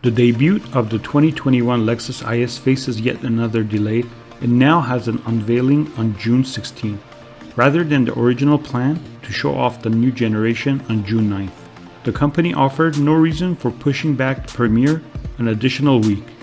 The debut of the 2021 Lexus IS faces yet another delay and now has an unveiling on June 16, rather than the original plan to show off the new generation on June 9th. The company offered no reason for pushing back the premiere an additional week.